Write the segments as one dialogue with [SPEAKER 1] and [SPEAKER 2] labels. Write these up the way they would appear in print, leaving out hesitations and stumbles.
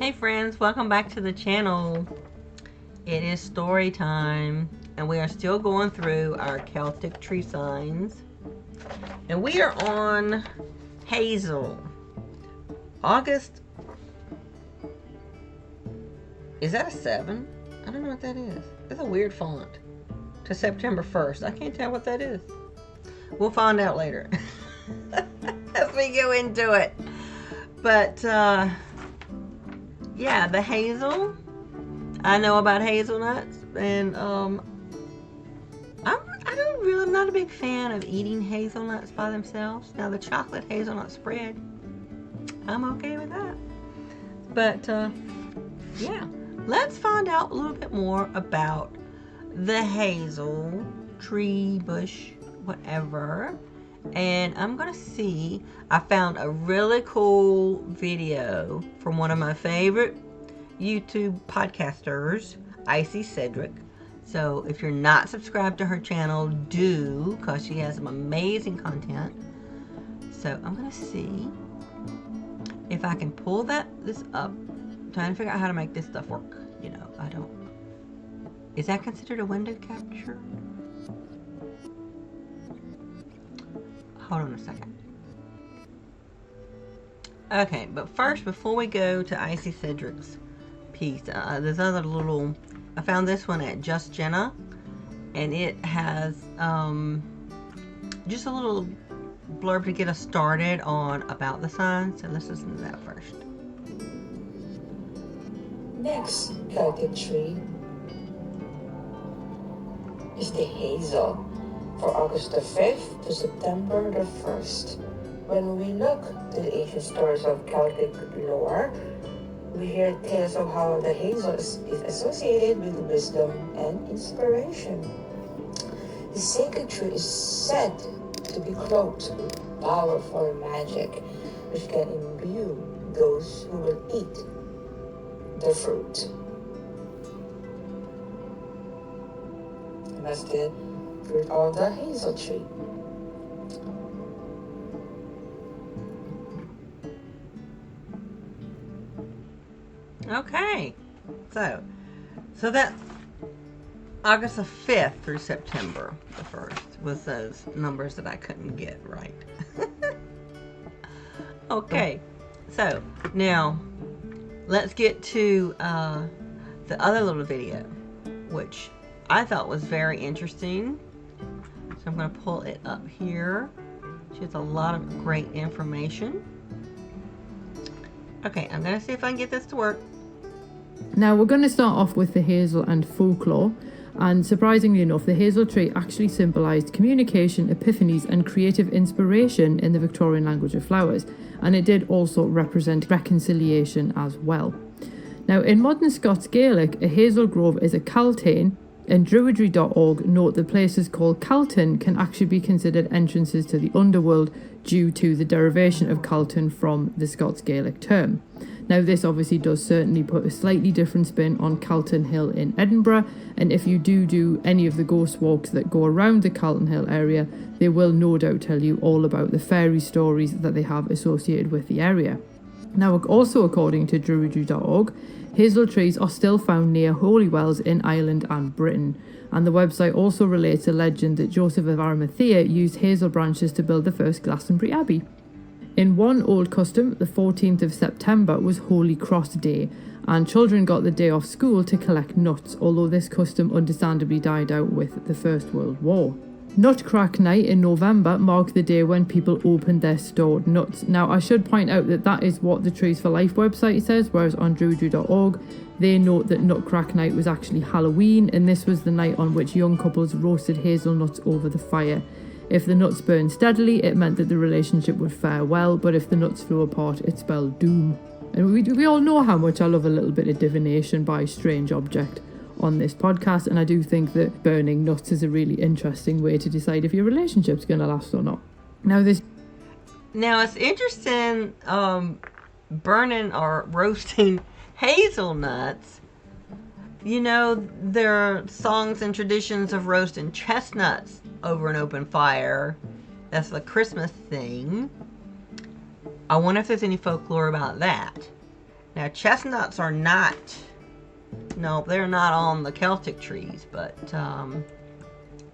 [SPEAKER 1] Hey friends, welcome back to the channel. It is story time and we are still going through our Celtic tree signs. And we are on Hazel. August. Is that a 7? I don't know what that is. It's a weird font. To September 1st. I can't tell what that is. We'll find out later. As we go into it. But yeah, the hazel. I know about hazelnuts, and I'm not a big fan of eating hazelnuts by themselves. Now the chocolate hazelnut spread, I'm okay with that. But yeah, let's find out a little bit more about the hazel tree, bush, whatever. And I'm gonna see, I found a really cool video from one of my favorite YouTube podcasters, Icy Sedgwick. So if you're not subscribed to her channel, do, because she has some amazing content. So I'm gonna see if I can pull this up. I'm trying to figure out how to make this stuff work. You know, is that considered a window capture? Hold on a second. Okay, but first, before we go to Icy Sedgwick's piece, there's other little, I found this one at Just Jenna, and it has just a little blurb to get us started on about the signs, so let's listen to that first.
[SPEAKER 2] Next Celtic tree is the hazel. For August the 5th to September the 1st. When we look to the ancient stories of Celtic lore, we hear tales of how the hazel is associated with wisdom and inspiration. The sacred tree is said to be cloaked with powerful magic, which can imbue those who will eat the fruit. And that's the fruit of the hazel tree.
[SPEAKER 1] Okay, so that's August the 5th through September the 1st was those numbers that I couldn't get right. Okay, so now let's get to the other little video, which I thought was very interesting. So I'm going to pull it up here. She has a lot of great information. Okay, I'm going to see if I can get this to work.
[SPEAKER 3] Now we're going to start off with the hazel and folklore. And surprisingly enough, the hazel tree actually symbolised communication, epiphanies and creative inspiration in the Victorian language of flowers. And it did also represent reconciliation as well. Now in modern Scots Gaelic, a hazel grove is a caltain, and druidry.org note that places called Calton can actually be considered entrances to the underworld due to the derivation of Calton from the Scots Gaelic term. Now this obviously does certainly put a slightly different spin on Calton Hill in Edinburgh, and if you do any of the ghost walks that go around the Calton Hill area, they will no doubt tell you all about the fairy stories that they have associated with the area. Now also according to druidry.org, hazel trees are still found near holy wells in Ireland and Britain, and the website also relates a legend that Joseph of Arimathea used hazel branches to build the first Glastonbury Abbey. In one old custom, the 14th of September was Holy Cross Day, and children got the day off school to collect nuts, although this custom understandably died out with the First World War. Nutcrack Night in November marked the day when people opened their stored nuts. Now, I should point out that is what the Trees for Life website says, whereas on druidry.org, they note that Nutcrack Night was actually Halloween, and this was the night on which young couples roasted hazelnuts over the fire. If the nuts burned steadily, it meant that the relationship would fare well, but if the nuts flew apart, it spelled doom. And we all know how much I love a little bit of divination by strange object on this podcast, and I do think that burning nuts is a really interesting way to decide if your relationship's going to last or not. Now
[SPEAKER 1] it's interesting, burning or roasting hazelnuts. You know, there are songs and traditions of roasting chestnuts over an open fire. That's the Christmas thing. I wonder if there's any folklore about that. Now, chestnuts are not, no, they're not on the Celtic trees, but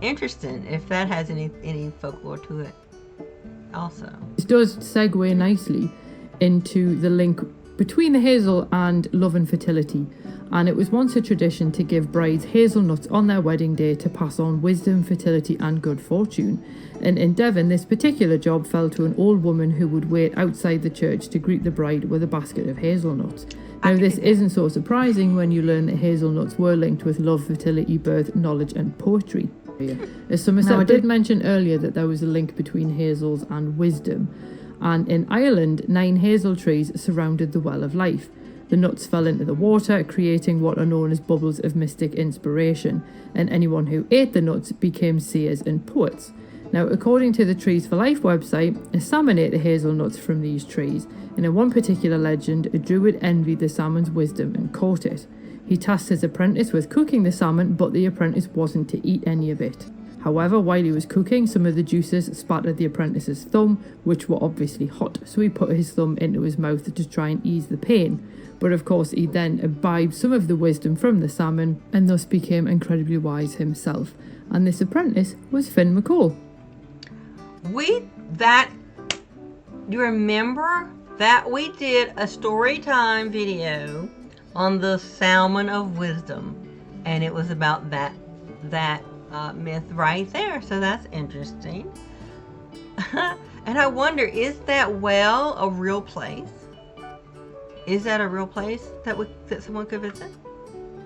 [SPEAKER 1] interesting if that has any folklore to it also.
[SPEAKER 3] This does segue nicely into the link between the hazel and love and fertility. And it was once a tradition to give brides hazelnuts on their wedding day to pass on wisdom, fertility and good fortune. And in Devon, this particular job fell to an old woman who would wait outside the church to greet the bride with a basket of hazelnuts. Now, this isn't so surprising when you learn that hazelnuts were linked with love, fertility, birth, knowledge and poetry. As Somerset I did mention earlier that there was a link between hazels and wisdom. And in Ireland, 9 hazel trees surrounded the Well of Life. The nuts fell into the water, creating what are known as bubbles of mystic inspiration, and anyone who ate the nuts became seers and poets. Now, according to the Trees for Life website, a salmon ate the hazelnuts from these trees, and in one particular legend, a druid envied the salmon's wisdom and caught it. He tasked his apprentice with cooking the salmon, but the apprentice wasn't to eat any of it. However, while he was cooking, some of the juices spattered the apprentice's thumb, which were obviously hot, so he put his thumb into his mouth to try and ease the pain. But of course, he then imbibed some of the wisdom from the salmon, and thus became incredibly wise himself. And this apprentice was Finn McCall.
[SPEAKER 1] You remember that we did a story time video on the salmon of wisdom, and it was about that myth right there, so that's interesting. And I wonder, is that well a real place? Is that a real place that someone could visit?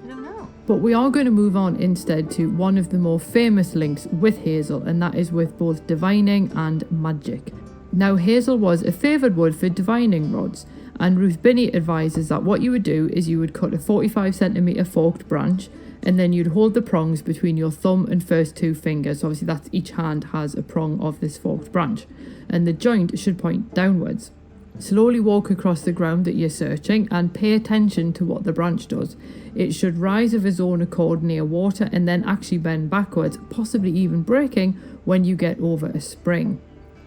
[SPEAKER 1] I don't know.
[SPEAKER 3] But we are going to move on instead to one of the more famous links with hazel, and that is with both divining and magic. Now, hazel was a favoured wood for divining rods, and Ruth Binney advises that what you would do is you would cut a 45cm forked branch, and then you'd hold the prongs between your thumb and first 2 fingers. So obviously that's each hand has a prong of this forked branch, and the joint should point downwards. Slowly walk across the ground that you're searching and pay attention to what the branch does. It should rise of its own accord near water and then actually bend backwards, possibly even breaking when you get over a spring.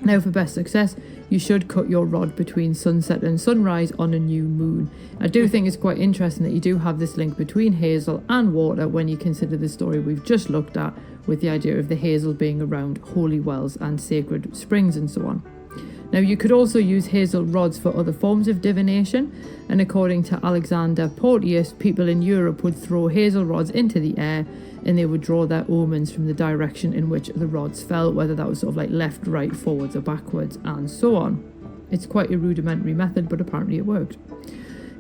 [SPEAKER 3] Now, for best success, you should cut your rod between sunset and sunrise on a new moon. I do think it's quite interesting that you do have this link between hazel and water when you consider the story we've just looked at, with the idea of the hazel being around holy wells and sacred springs and so on. Now, you could also use hazel rods for other forms of divination, and according to Alexander Porteous, people in Europe would throw hazel rods into the air and they would draw their omens from the direction in which the rods fell, whether that was sort of like left, right, forwards or backwards and so on. It's quite a rudimentary method, but apparently it worked.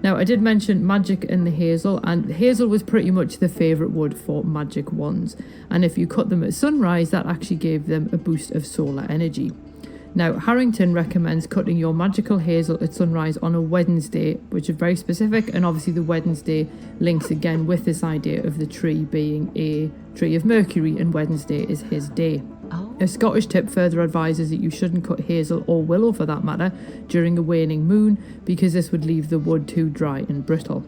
[SPEAKER 3] Now, I did mention magic and the hazel, and hazel was pretty much the favourite wood for magic wands, and if you cut them at sunrise, that actually gave them a boost of solar energy. Now, Harrington recommends cutting your magical hazel at sunrise on a Wednesday, which is very specific, and obviously the Wednesday links again with this idea of the tree being a tree of Mercury, and Wednesday is his day.
[SPEAKER 1] Oh.
[SPEAKER 3] A Scottish tip further advises that you shouldn't cut hazel, or willow for that matter, during a waning moon, because this would leave the wood too dry and brittle.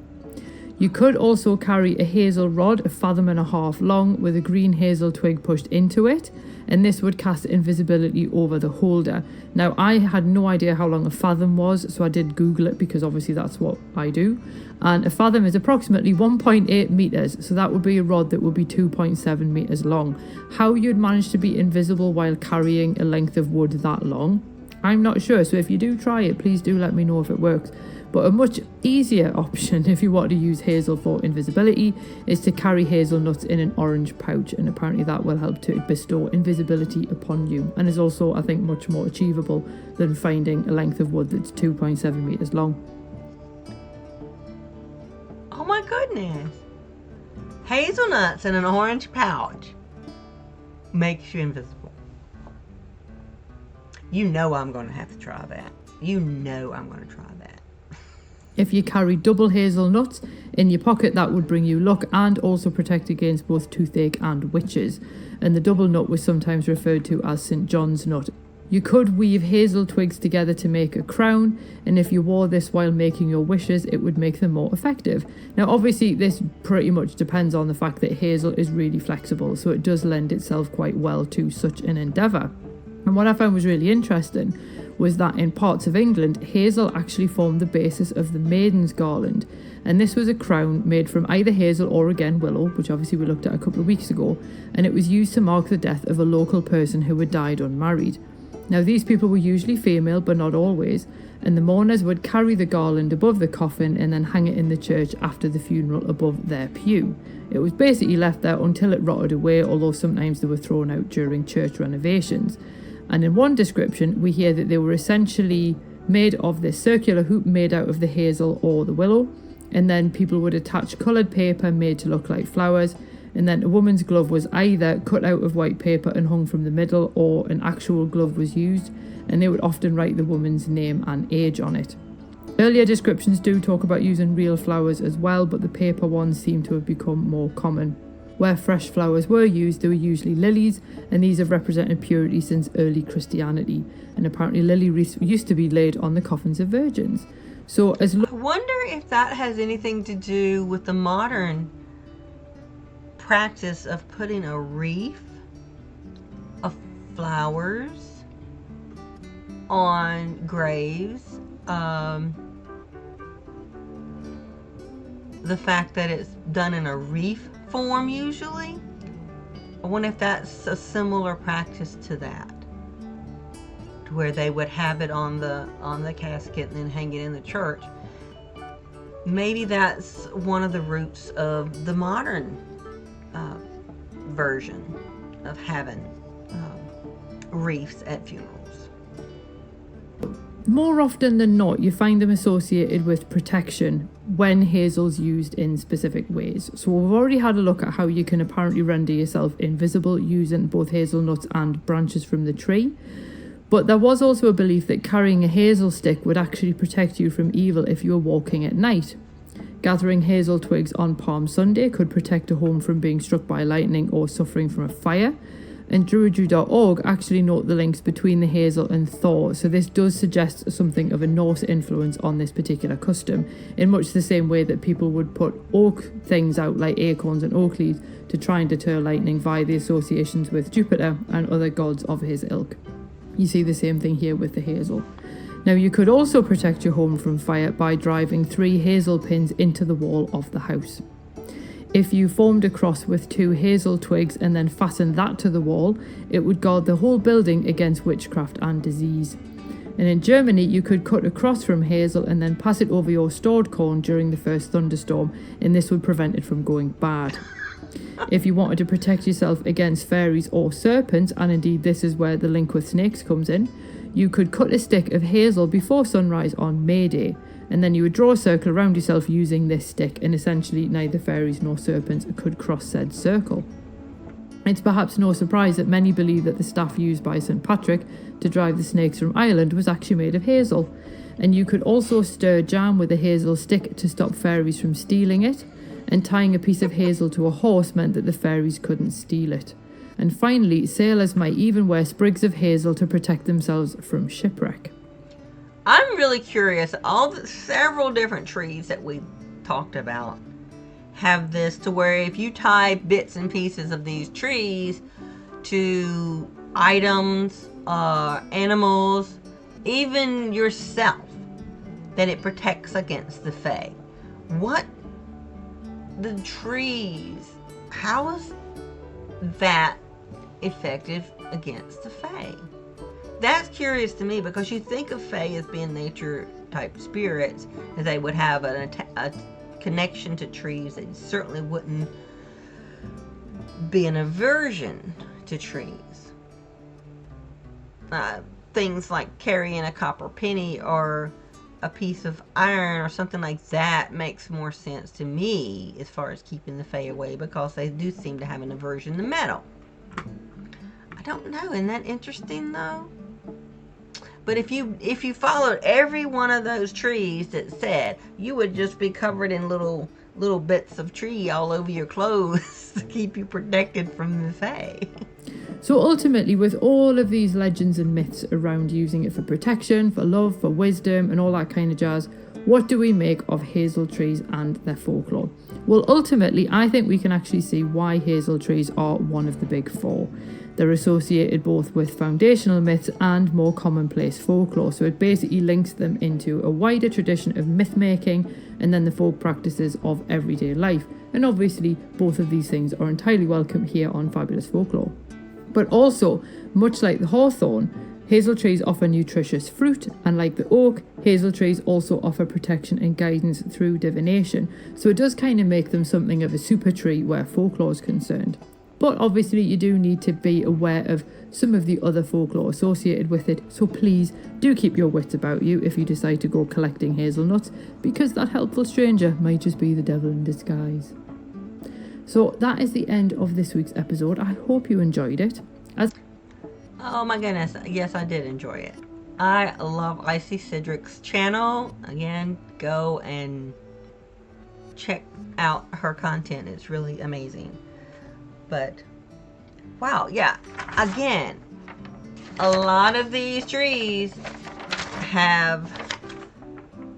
[SPEAKER 3] You could also carry a hazel rod 1.5 fathoms long with a green hazel twig pushed into it, and this would cast invisibility over the holder. Now, I had no idea how long a fathom was, so I did Google it because obviously that's what I do. And a fathom is approximately 1.8 metres, so that would be a rod that would be 2.7 metres long. How you'd manage to be invisible while carrying a length of wood that long, I'm not sure. So if you do try it, please do let me know if it works. But a much easier option if you want to use hazel for invisibility is to carry hazelnuts in an orange pouch, and apparently that will help to bestow invisibility upon you, and is also, I think, much more achievable than finding a length of wood that's 2.7 metres long.
[SPEAKER 1] Oh my goodness. Hazelnuts in an orange pouch makes you invisible. You know I'm going to have to try that. You know I'm going to try that.
[SPEAKER 3] If you carry double hazelnuts in your pocket, that would bring you luck and also protect against both toothache and witches. And the double nut was sometimes referred to as St. John's nut. You could weave hazel twigs together to make a crown, and if you wore this while making your wishes, it would make them more effective. Now, obviously, this pretty much depends on the fact that hazel is really flexible, so it does lend itself quite well to such an endeavour. And what I found was really interesting was that in parts of England, hazel actually formed the basis of the maiden's garland. And this was a crown made from either hazel or again willow, which obviously we looked at a couple of weeks ago, and it was used to mark the death of a local person who had died unmarried. Now these people were usually female, but not always, and the mourners would carry the garland above the coffin and then hang it in the church after the funeral above their pew. It was basically left there until it rotted away, although sometimes they were thrown out during church renovations. And in one description, we hear that they were essentially made of this circular hoop made out of the hazel or the willow, and then people would attach coloured paper made to look like flowers, and then a woman's glove was either cut out of white paper and hung from the middle, or an actual glove was used, and they would often write the woman's name and age on it. Earlier descriptions do talk about using real flowers as well, but the paper ones seem to have become more common. Where fresh flowers were used, they were usually lilies, and these have represented purity since early Christianity. And apparently lily wreaths used to be laid on the coffins of virgins. So I
[SPEAKER 1] wonder if that has anything to do with the modern practice of putting a wreath of flowers on graves. The fact that it's done in a wreath form usually. I wonder if that's a similar practice to that, to where they would have it on the casket and then hang it in the church. Maybe that's one of the roots of the modern version of having wreaths at funerals.
[SPEAKER 3] More often than not, you find them associated with protection when hazel's used in specific ways. So we've already had a look at how you can apparently render yourself invisible using both hazelnuts and branches from the tree. But there was also a belief that carrying a hazel stick would actually protect you from evil if you were walking at night. Gathering hazel twigs on Palm Sunday could protect a home from being struck by lightning or suffering from a fire. And Druidry.org actually note the links between the hazel and Thor, so this does suggest something of a Norse influence on this particular custom, in much the same way that people would put oak things out like acorns and oak leaves to try and deter lightning via the associations with Jupiter and other gods of his ilk. You see the same thing here with the hazel. Now you could also protect your home from fire by driving 3 hazel pins into the wall of the house. If you formed a cross with 2 hazel twigs and then fastened that to the wall, it would guard the whole building against witchcraft and disease. And in Germany, you could cut a cross from hazel and then pass it over your stored corn during the first thunderstorm, and this would prevent it from going bad. If you wanted to protect yourself against fairies or serpents, and indeed this is where the link with snakes comes in, you could cut a stick of hazel before sunrise on May Day, and then you would draw a circle around yourself using this stick, and essentially neither fairies nor serpents could cross said circle. It's perhaps no surprise that many believe that the staff used by St. Patrick to drive the snakes from Ireland was actually made of hazel. And you could also stir jam with a hazel stick to stop fairies from stealing it, and tying a piece of hazel to a horse meant that the fairies couldn't steal it. And finally, sailors might even wear sprigs of hazel to protect themselves from shipwreck.
[SPEAKER 1] I'm really curious. All the several different trees that we talked about have this, to where if you tie bits and pieces of these trees to items, animals, even yourself, that it protects against the fae. What the trees? How is that effective against the fae? That's curious to me, because you think of fae as being nature type spirits, and they would have a connection to trees. They certainly wouldn't be an aversion to trees. Things like carrying a copper penny or a piece of iron or something like that makes more sense to me as far as keeping the fae away, because they do seem to have an aversion to metal. I don't know. Isn't that interesting though? But if you followed every one of those trees that said, you would just be covered in little bits of tree all over your clothes to keep you protected from the fae.
[SPEAKER 3] So ultimately, with all of these legends and myths around using it for protection, for love, for wisdom, and all that kind of jazz, what do we make of hazel trees and their folklore? Well, ultimately, I think we can actually see why hazel trees are one of the big four. They're associated both with foundational myths and more commonplace folklore, so it basically links them into a wider tradition of myth making and then the folk practices of everyday life. And obviously, both of these things are entirely welcome here on Fabulous Folklore. But also, much like the hawthorn, hazel trees offer nutritious fruit, and like the oak, hazel trees also offer protection and guidance through divination. So it does kind of make them something of a super tree where folklore is concerned. But obviously you do need to be aware of some of the other folklore associated with it, so please do keep your wits about you if you decide to go collecting hazelnuts, because that helpful stranger might just be the devil in disguise. So that is the end of this week's episode. I hope you enjoyed it.
[SPEAKER 1] Oh my goodness, yes, I did enjoy it. I love Icy Sedgwick's channel. Again, go and check out her content. It's really amazing. But wow, yeah, again, a lot of these trees have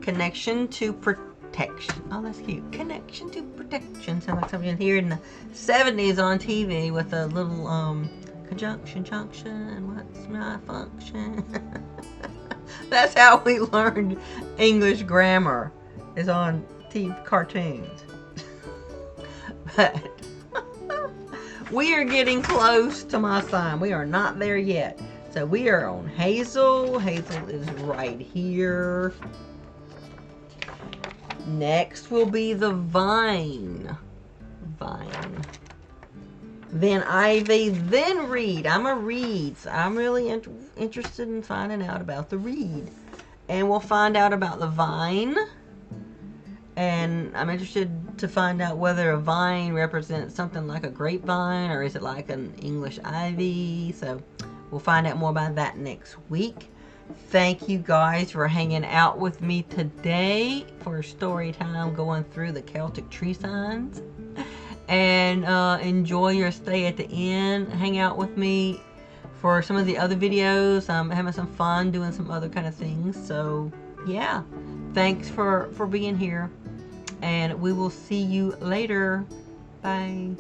[SPEAKER 1] connection to protection. Oh, that's cute. Connection to protection. Sounds like something here in the 70s on TV with a little conjunction, junction, what's my function? That's how we learned English grammar, is on TV cartoons. But we are getting close to my sign. We are not there yet. So we are on Hazel. Hazel is right here. Next will be the vine. Vine. Then ivy, then reed. I'm a reed. So I'm really interested in finding out about the reed. And we'll find out about the vine. And I'm interested to find out whether a vine represents something like a grapevine or is it like an English ivy. So we'll find out more about that next week. Thank you guys for hanging out with me today for story time going through the Celtic tree signs. And enjoy your stay at the inn. Hang out with me for some of the other videos. I'm having some fun doing some other kind of things. So yeah, thanks for being here. And we will see you later. Bye.